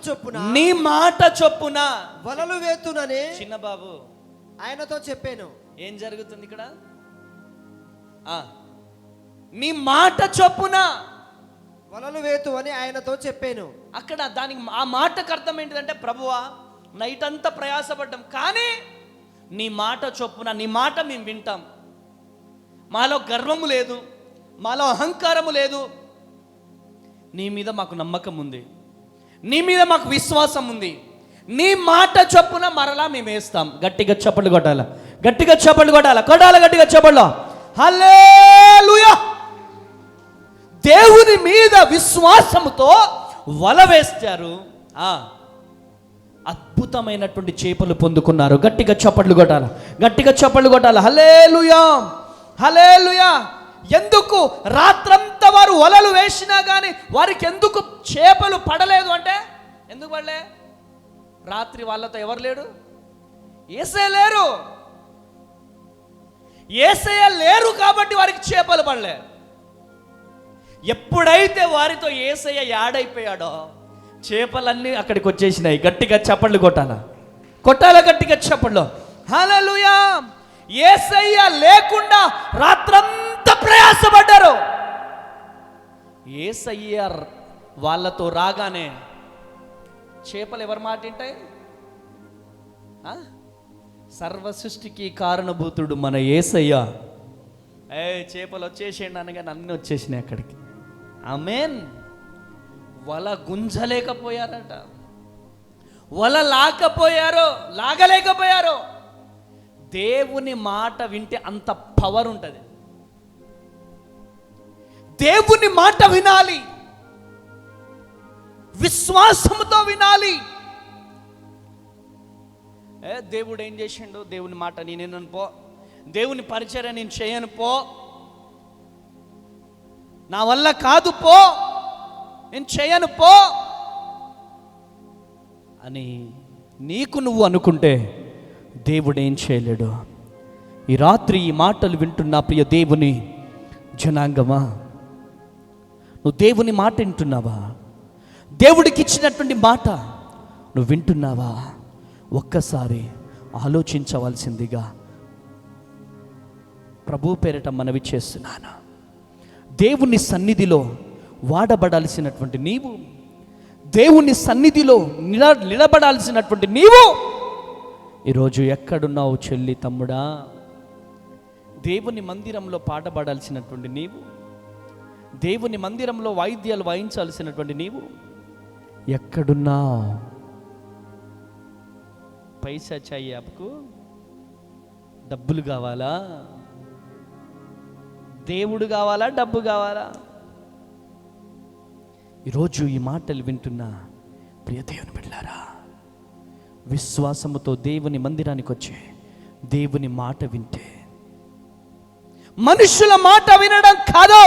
చొప్పున వలలు వేతునని చిన్న బాబు ఆయనతో చెప్పాను. ఏం జరుగుతుంది ఇక్కడ? నీ మాట చొప్పున వలలు వేతు అని ఆయనతో చెప్పాను. అక్కడ దానికి ఆ మాటకు అర్థం ఏంటిదంటే, ప్రభువా నైట్ అంతా ప్రయాసపడ్డాం, కానీ నీ మాట చొప్పున, నీ మాట మేము వింటాం. మాలో గర్వము లేదు, మాలో అహంకారము లేదు. నీ మీద మాకు నమ్మకం ఉంది, నీ మీద మాకు విశ్వాసం ఉంది. నీ మాట చొప్పున మరలా మేము వేస్తాం. గట్టిగా చప్పట్లు కొట్టాల, గట్టిగా చప్పట్లు కొట్టాల, గట్టిగా చప్పట్లు. హల్లెలూయా. దేవుని మీద విశ్వాసముతో వల వేస్తారు, అద్భుతమైనటువంటి చేపలు పొందుకున్నారు. గట్టిగా చప్పట్లు కొట్టాల, గట్టిగా చప్పట్లు కొట్టాల. హల్లెలూయా, హల్లెలూయా. ఎందుకు రాత్రంతా వారు వలలు వేసినా కానీ వారికి ఎందుకు చేపలు పడలేదు అంటే, ఎందుకు పడలే? రాత్రి వాళ్ళతో ఎవరు లేడు? యేసయ్య లేరు. యేసయ్య లేరు కాబట్టి వారికి చేపలు పడలే. ఎప్పుడైతే వారితో యేసయ్య యాడైపోయాడో చేపలన్నీ అక్కడికి వచ్చేసినాయి. గట్టిగా చప్పట్లు కొట్టాల, గట్టిగా చప్పట్లు. హల్లెలూయా. యేసయ్య లేకుండా రాత్రంతా ప్రయాసపడ్డారు. యేసయ్య వాళ్ళతో రాగానే చేపలు ఎవరి మాట వింటాయి? సర్వ సృష్టికి కారణభూతుడు మన యేసయ్య. చేపలు వచ్చేసేయండి అనగానే అన్నీ వచ్చేసినాయి అక్కడికి. ఆమేన్. వల గుంజలేకపోయారట, వల లాగలేకపోయారు. దేవుని మాట వింటే అంత పవర్ ఉంటుంది. దేవుని మాట వినాలి, విశ్వాసంతో వినాలి. దేవుడు ఏం చేసిండు? దేవుని మాట నేను పో, దేవుని పరిచర్య నేను చేయను పో, నా వల్ల కాదు పో, నేను చేయను పో అని నీకు నువ్వు అనుకుంటే దేవుడు ఏం చేయలేడు. ఈ రాత్రి ఈ మాటలు వింటున్న ప్రియ దేవుని జనాంగమా, నువ్వు దేవుని మాట వింటున్నావా? దేవుడికి ఇచ్చినటువంటి మాట నువ్వు వింటున్నావా? ఒక్కసారి ఆలోచించవలసిందిగా ప్రభు పేరిట మనవి చేస్తున్నాను. దేవుని సన్నిధిలో వాడబడాల్సినటువంటి నీవు, దేవుని సన్నిధిలో నిలబడాల్సినటువంటి నీవు ఈరోజు ఎక్కడున్నావు చెల్లి, తమ్ముడా? దేవుని మందిరంలో పాట పాడాల్సినటువంటి నీవు, దేవుని మందిరంలో వాయిద్యాలు వాయించాల్సినటువంటి నీవు ఎక్కడున్నావు? పైసా చాయి ఆపుకు, డబ్బులు కావాలా? దేవుడు కావాలా? డబ్బు కావాలా? ఈరోజు ఈ మాటలు వింటున్న ప్రియ దేవుని బిడ్డలారా, విశ్వాసముతో దేవుని మందిరానికి వచ్చే దేవుని మాట వింటే, మనుషుల మాట వినడం కాదు,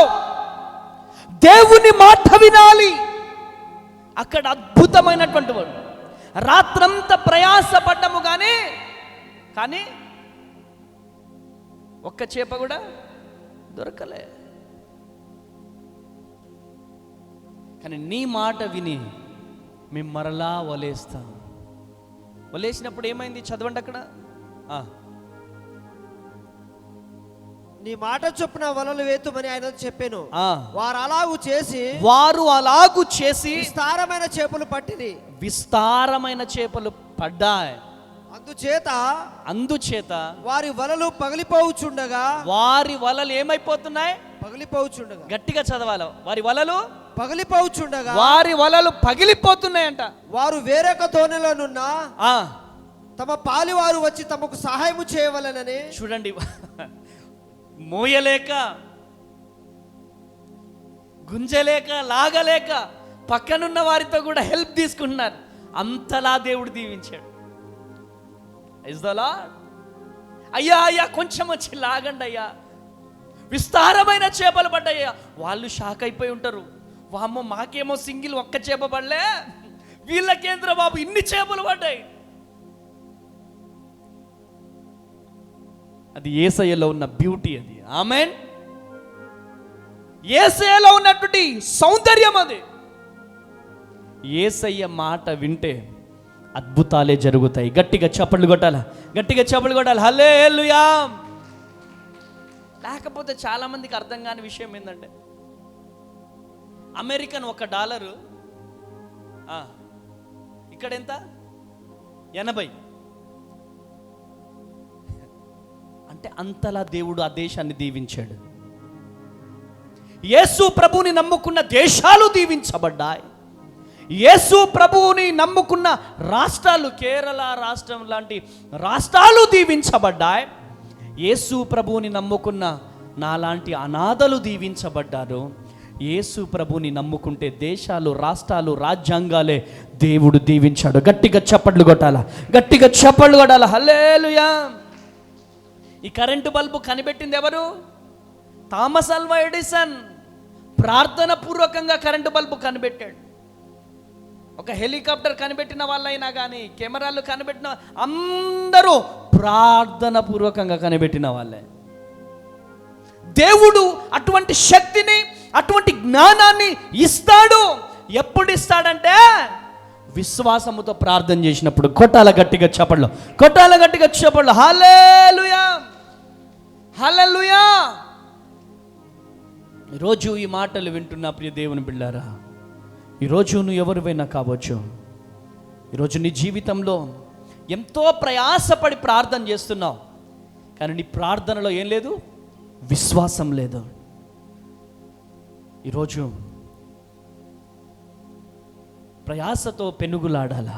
దేవుని మాట వినాలి. అక్కడ అద్భుతమైనటువంటి వాడు. రాత్రంతా ప్రయాసపడ్డము కానీ ఒక్క చేప కూడా దొరకలే. కానీ నీ మాట విని మేము మరలా వలేస్తాం. వలేసినప్పుడు ఏమైంది? చదవండి అక్కడ. నీ మాట చొప్పున వలలు వేతుమని ఆయన చెప్పాను. వారు అలాగు చేసి విస్తారమైన చేపలు పట్టిరి. విస్తారమైన చేపలు పడ్డాయి. అందుచేత వారి వలలు పగిలిపోవుచుండగా, వారి వలలు ఏమైపోతున్నాయి? పగిలిపోవుచుండగా. గట్టిగా చదవాలి. వారి వలలు పగిలిపోవుచుండగా, వారి వలలు పగిలిపోతున్నాయంట. వారు వేరొక తోనెలోనున్న తమ పాలివారు వచ్చి తమకు సహాయము చేయవలెనని. చూడండి, మోయలేక, గుంజలేక, లాగలేక పక్కనున్న వారితో కూడా హెల్ప్ తీసుకుంటున్నారు. అంతలా దేవుడు దీవించాడు. Is the Lord. అయ్యా కొంచెం వచ్చి లాగండి అయ్యా, విస్తారమైన చేపలు పడ్డాయ్యా. వాళ్ళు షాక్ అయిపోయి ఉంటారు. వామ్మో, మాకేమో సింగిల్ ఒక్క చేప పడలే, వీళ్ళకేంద్ర బాబు ఇన్ని చేపలు పడ్డాయి. అది యేసయ్యలో ఉన్న బ్యూటీ. అది ఆమేన్. యేసయ్యలో ఉన్నటువంటి సౌందర్యం అది. యేసయ్య మాట వింటే అద్భుతాలే జరుగుతాయి. గట్టిగా చప్పట్లు కొట్టాలి, గట్టిగా చప్పట్లు కొట్టాలి. హల్లెలూయా. లేకపోతే చాలా మందికి అర్థం కాని విషయం ఏంటంటే, అమెరికన్ $1 ఇక్కడ ఎంత? 80. అంటే అంతలా దేవుడు ఆ దేశాన్ని దీవించాడు. యేసు ప్రభువుని నమ్ముకున్న దేశాలు దీవించబడ్డాయి. యేసు ప్రభువుని నమ్ముకున్న రాష్ట్రాలు, కేరళ రాష్ట్రం లాంటి రాష్ట్రాలు దీవించబడ్డాయి. యేసు ప్రభువుని నమ్ముకున్న నాలాంటి అనాథలు దీవించబడ్డారు. యేసు ప్రభువుని నమ్ముకుంటే దేశాలు, రాష్ట్రాలు, రాజ్యాంగాలే దేవుడు దీవించాడు. గట్టిగా చప్పట్లు కొట్టాలా, గట్టిగా చప్పట్లు కొట్టాలా. హల్లెలూయా. ఈ కరెంటు బల్బు కనిపెట్టింది ఎవరు? Thomas Alva Edison. ప్రార్థన పూర్వకంగా కరెంటు బల్బు కనిపెట్టాడు. ఒక హెలికాప్టర్ కనిపెట్టిన వాళ్ళైనా కానీ, కెమెరాలు కనిపెట్టిన అందరూ ప్రార్థన పూర్వకంగా కనిపెట్టిన వాళ్ళే. దేవుడు అటువంటి శక్తిని, అటువంటి జ్ఞానాన్ని ఇస్తాడు. ఎప్పుడు ఇస్తాడంటే విశ్వాసముతో ప్రార్థన చేసినప్పుడు. కొట్టాల గట్టిగా చప్పట్లు, కొట్టాల గట్టిగా చప్పట్లు. హల్లెలూయా, హల్లెలూయా. ఈరోజు ఈ మాటలు వింటున్న ప్రియ దేవుని బిడ్డలారా, ఈరోజు నువ్వు ఎవరివైనా కావచ్చు. ఈరోజు నీ జీవితంలో ఎంతో ప్రయాసపడి ప్రార్థన చేస్తున్నావు, కానీ నీ ప్రార్థనలో ఏం లేదు? విశ్వాసం లేదు. ఈరోజు ప్రయాసతో పెనుగులాడాలా.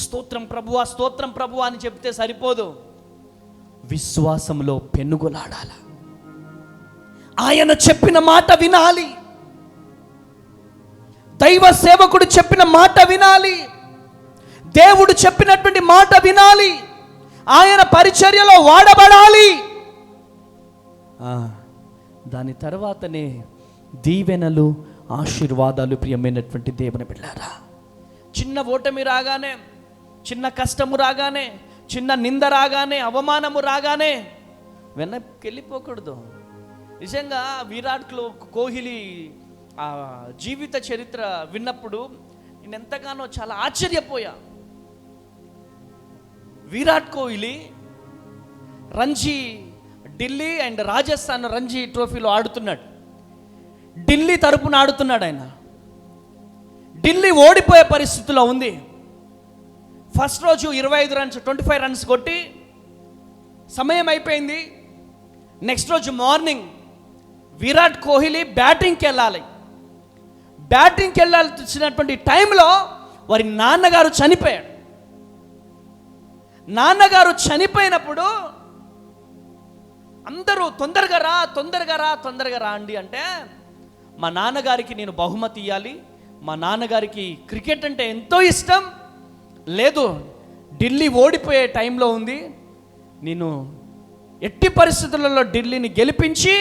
స్తోత్రం ప్రభువా, స్తోత్రం ప్రభువా అని చెప్తే సరిపోదు. విశ్వాసంలో పెనుగులాడాలా. ఆయన చెప్పిన మాట వినాలి. దైవ సేవకుడు చెప్పిన మాట వినాలి. దేవుడు చెప్పినటువంటి మాట వినాలి. ఆయన పరిచర్యలో వాడబడాలి. దాని తర్వాతనే దీవెనలు, ఆశీర్వాదాలు. ప్రియమైనటువంటి దేవుని బిడ్డలారా, చిన్న ఓటమి రాగానే, చిన్న కష్టము రాగానే, చిన్న నింద రాగానే, అవమానము రాగానే వెనక్కి వెళ్ళిపోకూడదు. నిజంగా విరాట్ కోహ్లీ ఆ జీవిత చరిత్ర విన్నప్పుడు నేను ఎంతగానో చాలా ఆశ్చర్యపోయా. విరాట్ కోహ్లీ రంజీ, ఢిల్లీ అండ్ రాజస్థాన్ రంజీ ట్రోఫీలో ఆడుతున్నాడు. ఢిల్లీ తరపున ఆడుతున్నాడు ఆయన. ఢిల్లీ ఓడిపోయే పరిస్థితిలో ఉంది. ఫస్ట్ రోజు 25 రన్స్ 25 రన్స్ కొట్టి సమయం అయిపోయింది. నెక్స్ట్ రోజు మార్నింగ్ విరాట్ కోహ్లీ బ్యాటింగ్కి వెళ్ళాలి. బ్యాటింగ్కి వెళ్ళాల్సినటువంటి టైంలో వారి నాన్నగారు చనిపోయాడు. నాన్నగారు చనిపోయినప్పుడు అందరూ తొందరగా రా అండి అంటే, మా నాన్నగారికి నేను బహుమతి ఇవ్వాలి, మా నాన్నగారికి క్రికెట్ అంటే ఎంతో ఇష్టం, లేదు ఢిల్లీ ఓడిపోయే టైంలో ఉంది, నేను ఎట్టి పరిస్థితులలో ఢిల్లీని గెలిపించి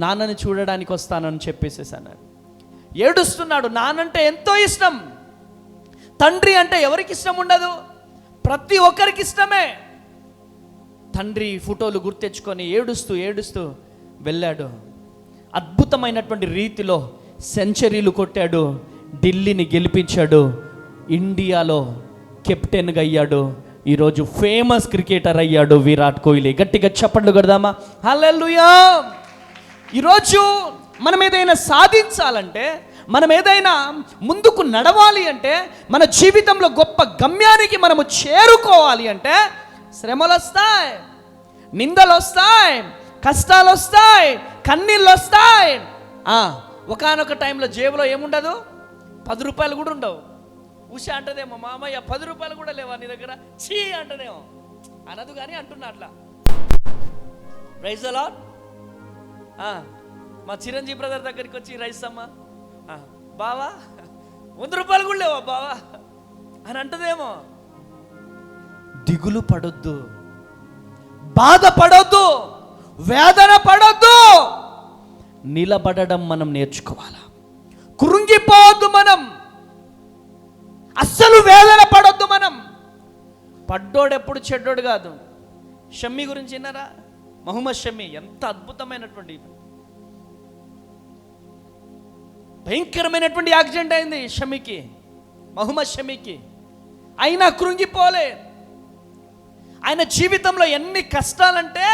నాన్నని చూడడానికి వస్తానని చెప్పేసేసాను. ఏడుస్తున్నాడు. నానంటే ఎంతో ఇష్టం. తండ్రి అంటే ఎవరికి ఇష్టం ఉండదు? ప్రతి ఒక్కరికి ఇష్టమే. తండ్రి ఫోటోలు గుర్తెచ్చుకొని ఏడుస్తూ వెళ్ళాడు. అద్భుతమైనటువంటి రీతిలో సెంచరీలు కొట్టాడు, ఢిల్లీని గెలిపించాడు, ఇండియాలో కెప్టెన్గా అయ్యాడు. ఈరోజు ఫేమస్ క్రికెటర్ అయ్యాడు విరాట్ కోహ్లీ. గట్టిగా చప్పట్లు కొడదామా? హల్లెలూయా. ఈరోజు మనం ఏదైనా సాధించాలంటే, మనం ఏదైనా ముందుకు నడవాలి అంటే, మన జీవితంలో గొప్ప గమ్యానికి మనము చేరుకోవాలి అంటే శ్రమలు వస్తాయి, నిందలు వస్తాయి, కష్టాలు వస్తాయి, కన్నీళ్ళు వస్తాయి. ఒకానొక టైంలో జేబులో ఏముండదు? 10 రూపాయలు కూడా ఉండవు. ఉషా అంటదేమో, మామయ్య 10 రూపాయలు కూడా లేవా నీ దగ్గర? చీ అంటదేమో. అనదు కానీ అంటున్నా అట్లా. Praise the lord. మా చిరంజీవి బ్రదర్ దగ్గరికి వచ్చి, రైస్ అమ్మా బావా 100 రూపాయలు కూడా లేవా బావా అని అంటదేమో. దిగులు పడొద్దు, బాధపడొద్దు, వేదన పడొద్దు. నిలబడడం మనం నేర్చుకోవాలా. కృంగిపోవద్దు మనం, అస్సలు వేదన పడొద్దు మనం. పడ్డోడెప్పుడు చెడ్డోడు కాదు. షమ్మి గురించి విన్నారా? మహమ్మద్ షమ్మి ఎంత అద్భుతమైనటువంటి, భయంకరమైనటువంటి యాక్సిడెంట్ అయింది షమికి, మహమ్మద్ షమికి. అయినా కృంగిపోలే. ఆయన జీవితంలో ఎన్ని కష్టాలంటే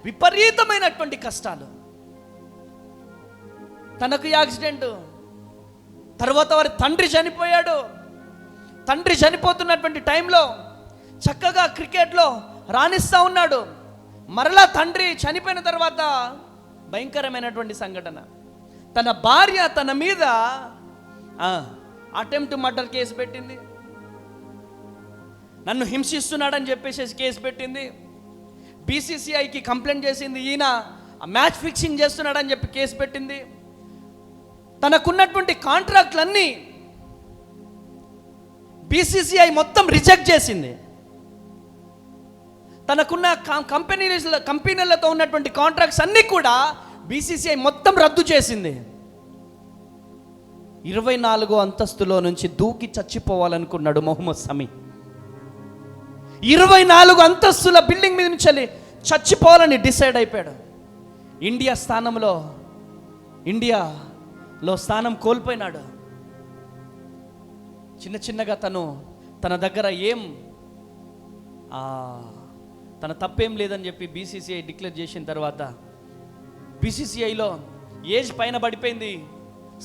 విపరీతమైనటువంటి కష్టాలు. తనకు యాక్సిడెంట్, తర్వాత వారి తండ్రి చనిపోయాడు. తండ్రి చనిపోతున్నటువంటి టైంలో చక్కగా క్రికెట్లో రాణిస్తూ ఉన్నాడు. మరలా తండ్రి చనిపోయిన తర్వాత భయంకరమైనటువంటి సంఘటన. తన భార్య తన మీద అటెంప్ట్ మర్డర్ కేసు పెట్టింది. నన్ను హింసిస్తున్నాడని చెప్పేసి కేసు పెట్టింది. బీసీసీఐకి కంప్లైంట్ చేసింది. ఈయన మ్యాచ్ ఫిక్సింగ్ చేస్తున్నాడని చెప్పి కేసు పెట్టింది. తనకున్నటువంటి కాంట్రాక్ట్లన్నీ బీసీసీఐ మొత్తం రిజెక్ట్ చేసింది. తనకున్న కంపెనీలతో ఉన్నటువంటి కాంట్రాక్ట్స్ అన్నీ కూడా బీసీసీఐ మొత్తం రద్దు చేసింది. 24వ అంతస్తులో నుంచి దూకి చచ్చిపోవాలనుకున్నాడు మహమ్మద్ షమి. 24 అంతస్తుల బిల్డింగ్ మీద నుంచి చచ్చిపోవాలని డిసైడ్ అయిపోయాడు. ఇండియాలో స్థానం కోల్పోయినాడు. చిన్నగా తన దగ్గర తన తప్పేం లేదని చెప్పి బీసీసీఐ డిక్లేర్ చేసిన తర్వాత, బీసీసీఐలో ఏజ్ పైన పడిపోయింది.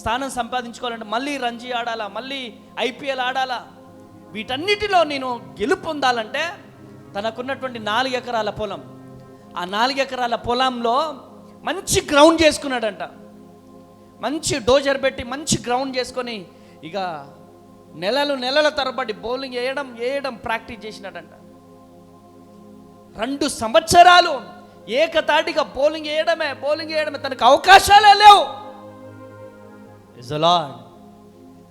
స్థానం సంపాదించుకోవాలంటే మళ్ళీ రంజీ ఆడాలా, మళ్ళీ ఐపీఎల్ ఆడాలా. వీటన్నిటిలో నేను గెలుపు పొందాలంటే తనకున్నటువంటి 4 ఎకరాల పొలం, ఆ 4 ఎకరాల పొలంలో మంచి గ్రౌండ్ చేసుకున్నాడంట. మంచి డోజర్ పెట్టి మంచి గ్రౌండ్ చేసుకొని ఇక నెలల తరబడి బౌలింగ్ వేయడం ప్రాక్టీస్ చేసినాడంట. 2 సంవత్సరాలు ఏకతాటిగా బౌలింగ్ వేయడమే. తనకు అవకాశాలే లేవు.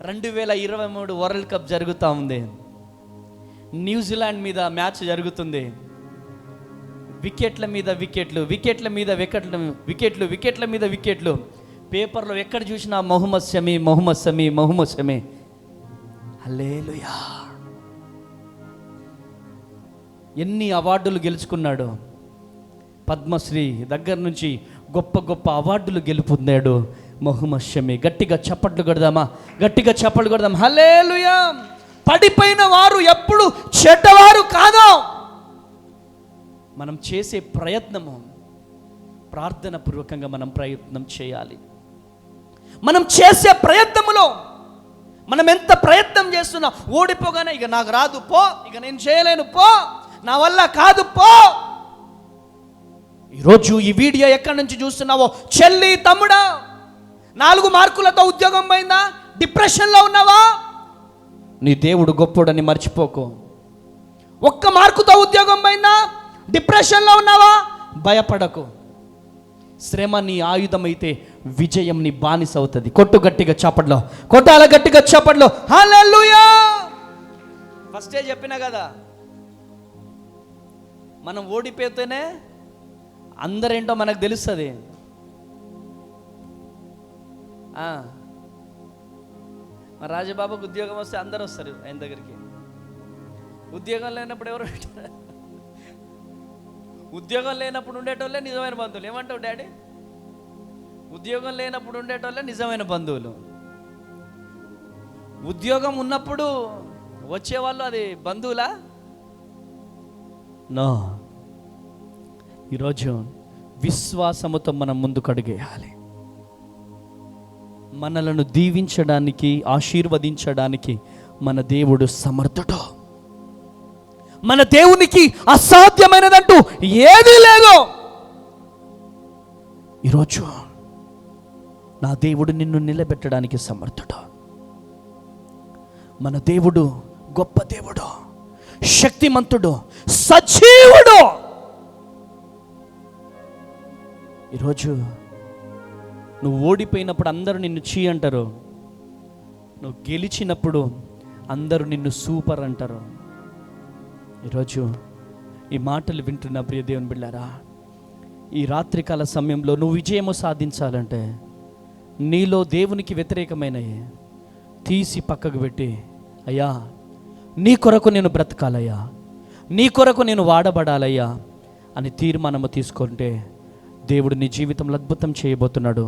2023 వరల్డ్ కప్ జరుగుతూ ఉంది. న్యూజిలాండ్ మీద మ్యాచ్ జరుగుతుంది. వికెట్ల మీద వికెట్లు. పేపర్లో ఎక్కడ చూసినా మహమ్మద్ షమి. హల్లెలూయా. ఎన్ని అవార్డులు గెలుచుకున్నాడు. పద్మశ్రీ దగ్గర నుంచి గొప్ప అవార్డులు గెలుపొందాడు మహమ్మద్ షమి. గట్టిగా చప్పట్లు కొడదాం. హల్లెలూయా. పడిపోయిన వారు ఎప్పుడు చెడ్డవారు కాదు. మనం చేసే ప్రయత్నము ప్రార్థన పూర్వకంగా మనం ప్రయత్నం చేయాలి. మనం చేసే ప్రయత్నములో మనం ఎంత ప్రయత్నం చేస్తున్నా, ఓడిపోగానే ఇక నాకు రాదు పో, ఇక నేను చేయలేను పో, నా వల్ల కాదు పో. ఈరోజు ఈ వీడియో ఎక్కడి నుంచి చూస్తున్నావో, చెల్లి తమ్ముడా, 4 మార్కులతో ఉద్యోగం పోయిందా, డిప్రెషన్లో ఉన్నావా, నీ దేవుడు గొప్పోడని మర్చిపోకు. 1 మార్కుతో ఉద్యోగం పోయిందా, డిప్రెషన్లో ఉన్నావా, భయపడకు. శ్రమ నీ ఆయుధం అయితే విజయం నీ బానిస అవుతుంది. కొట్టు గట్టిగా చప్పట్లో, కొట్టాల గట్టిగా చప్పట్లో. హల్లెలూయా. ఫస్టే చెప్పినా కదా, మనం ఓడిపోతేనే అందరేంటో మనకు తెలుస్తుంది. మా రాజబాబుకు ఉద్యోగం వస్తే అందరు వస్తారు ఆయన దగ్గరికి. ఉద్యోగం లేనప్పుడు ఎవరు ఉంటారు? ఉద్యోగం లేనప్పుడు ఉండేటోళ్ళే నిజమైన బంధువులు. ఏమంటావు డాడీ? ఉద్యోగం లేనప్పుడు ఉండేటోళ్ళే నిజమైన బంధువులు. ఉద్యోగం ఉన్నప్పుడు వచ్చేవాళ్ళు అది బంధువులా? నో. ఈరోజు విశ్వాసముతో మనం ముందుకు అడుగేయాలి. మనలను దీవించడానికి, ఆశీర్వదించడానికి మన దేవుడు సమర్థుడు. మన దేవునికి అసాధ్యమైనదంటూ ఏదీ లేదు. ఈరోజు నా దేవుడు నిన్ను నిలబెట్టడానికి సమర్థుడు. మన దేవుడు గొప్ప దేవుడు, శక్తిమంతుడు, సజీవుడు. ఈరోజు నువ్వు ఓడిపోయినప్పుడు అందరూ నిన్ను చీ అంటారు, నువ్వు గెలిచినప్పుడు అందరూ నిన్ను సూపర్ అంటారు. ఈరోజు ఈ మాటలు వింటున్న ప్రియ దేవుని బిడ్డారా, ఈ రాత్రికాల సమయంలో నువ్వు విజయము సాధించాలంటే నీలో దేవునికి వ్యతిరేకమైనవి తీసి పక్కకు పెట్టి, అయ్యా నీ కొరకు నేను బ్రతకాలయ్యా, నీ కొరకు నేను వాడబడాలయ్యా అని తీర్మానము తీసుకుంటే దేవుడు నీ జీవితంలో అద్భుతం చేయబోతున్నాడు.